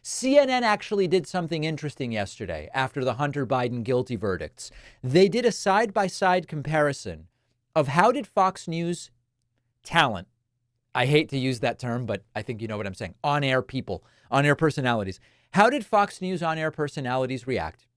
CNN actually did something interesting yesterday after the Hunter Biden guilty verdicts. They did a side-by-side comparison of how did Fox News talent, I hate to use that term, but I think you know what I'm saying, on-air people, on-air personalities. How did Fox News on-air personalities react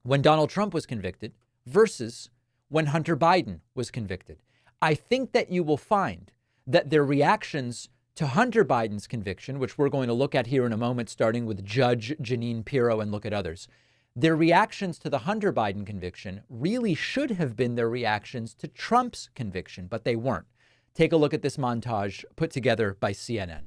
when Donald Trump was convicted versus when Hunter Biden was convicted? I think that you will find that their reactions to Hunter Biden's conviction, which we're going to look at here in a moment, starting with Judge Jeanine Pirro and look at others, their reactions to the Hunter Biden conviction really should have been their reactions to Trump's conviction, but they weren't. Take a look at this montage put together by CNN.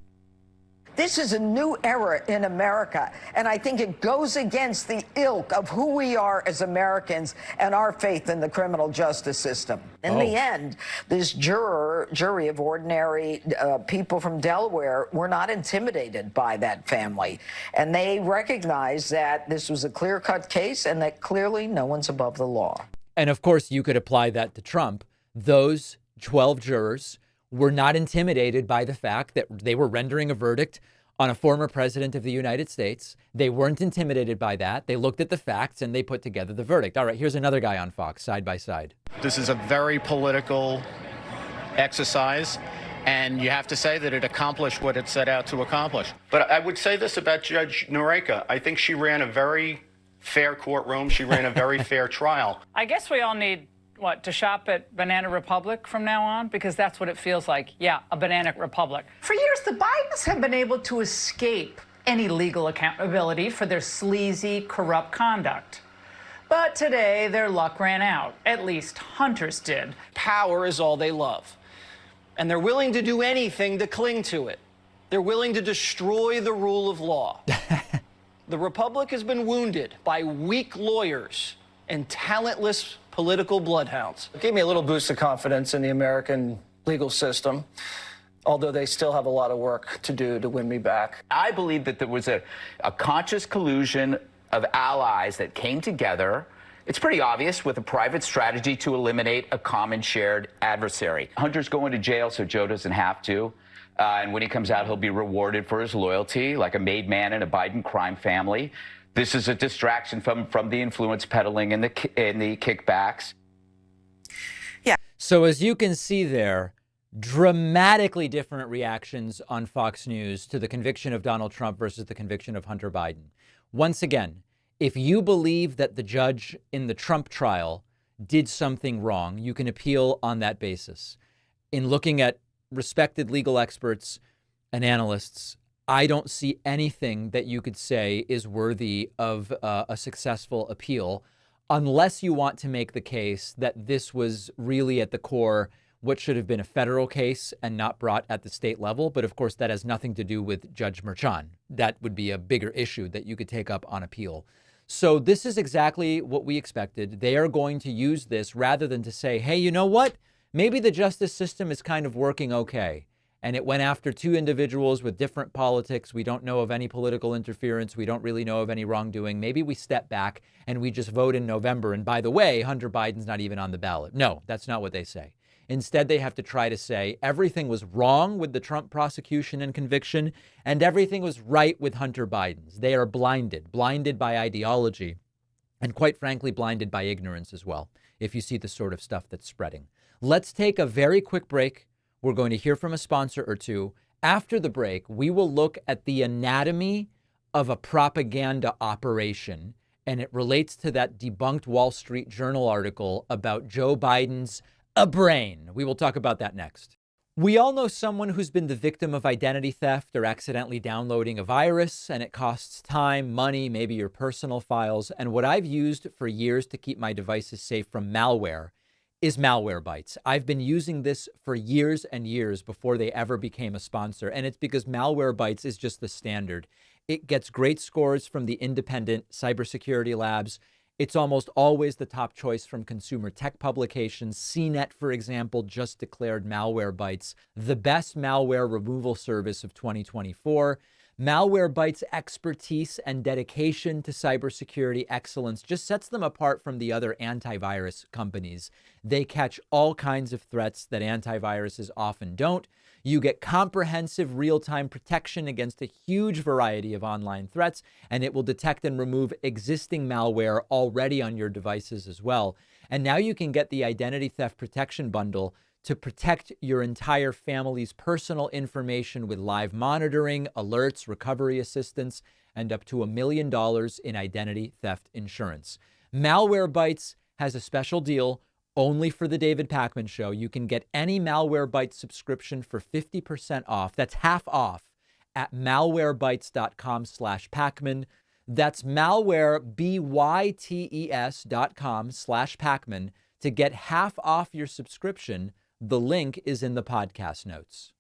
This is a new era in America, and I think it goes against the ilk of who we are as Americans and our faith in the criminal justice system. In the end, this jury of ordinary people from Delaware were not intimidated by that family, and they recognized that this was a clear-cut case and that clearly no one's above the law. And of course, you could apply that to Trump. Those 12 jurors were not intimidated by the fact that they were rendering a verdict on a former president of the United States. They weren't intimidated by that. They looked at the facts and they put together the verdict. All right, here's another guy on Fox, side by side. This is a very political exercise, and you have to say that it accomplished what it set out to accomplish. But I would say this about Judge Noreika. I think she ran a very fair courtroom. She ran a very fair trial. I guess we all need to shop at Banana Republic from now on? Because that's what it feels like. Yeah, a Banana Republic. For years, the Bidens have been able to escape any legal accountability for their sleazy, corrupt conduct. But today, their luck ran out. At least Hunter's did. Power is all they love. And they're willing to do anything to cling to it. They're willing to destroy the rule of law. The Republic has been wounded by weak lawyers and talentless political bloodhounds. It gave me a little boost of confidence in the American legal system, although they still have a lot of work to do to win me back. I believe that there was a conscious collusion of allies that came together. It's pretty obvious, with a private strategy to eliminate a common shared adversary. Hunter's going to jail, so Joe doesn't have to. And when he comes out, he'll be rewarded for his loyalty, like a made man in a Biden crime family. This is a distraction from the influence peddling and the kickbacks. Yeah. So as you can see there, dramatically different reactions on Fox News to the conviction of Donald Trump versus the conviction of Hunter Biden. Once again, if you believe that the judge in the Trump trial did something wrong, you can appeal on that basis. In looking at respected legal experts and analysts, I don't see anything that you could say is worthy of a successful appeal, unless you want to make the case that this was really at the core what should have been a federal case and not brought at the state level. But of course, that has nothing to do with Judge Merchan. That would be a bigger issue that you could take up on appeal. So this is exactly what we expected. They are going to use this rather than to say, hey, you know what? Maybe the justice system is kind of working okay. And it went after two individuals with different politics. We don't know of any political interference. We don't really know of any wrongdoing. Maybe we step back and we just vote in November. And by the way, Hunter Biden's not even on the ballot. No, that's not what they say. Instead, they have to try to say everything was wrong with the Trump prosecution and conviction, and everything was right with Hunter Biden's. They are blinded by ideology, and quite frankly, blinded by ignorance as well, if you see the sort of stuff that's spreading. Let's take a very quick break. We're going to hear from a sponsor or two. After the break, we will look at the anatomy of a propaganda operation, and it relates to that debunked Wall Street Journal article about Joe Biden's a brain. We will talk about that next. We all know someone who's been the victim of identity theft or accidentally downloading a virus, and it costs time, money, maybe your personal files. And what I've used for years to keep my devices safe from malware is Malwarebytes. I've been using this for years and years before they ever became a sponsor. And it's because Malwarebytes is just the standard. It gets great scores from the independent cybersecurity labs. It's almost always the top choice from consumer tech publications. CNET, for example, just declared Malwarebytes the best malware removal service of 2024. Malwarebytes' expertise and dedication to cybersecurity excellence just sets them apart from the other antivirus companies. They catch all kinds of threats that antiviruses often don't. You get comprehensive real-time protection against a huge variety of online threats, and it will detect and remove existing malware already on your devices as well. And now you can get the Identity Theft Protection Bundle to protect your entire family's personal information with live monitoring, alerts, recovery assistance, and up to $1 million in identity theft insurance. Malwarebytes has a special deal only for the David Pakman Show. You can get any Malwarebytes subscription for 50% off. That's half off at malwarebytes.com/Pakman. That's malwarebytes.com/Pakman to get half off your subscription. The link is in the podcast notes.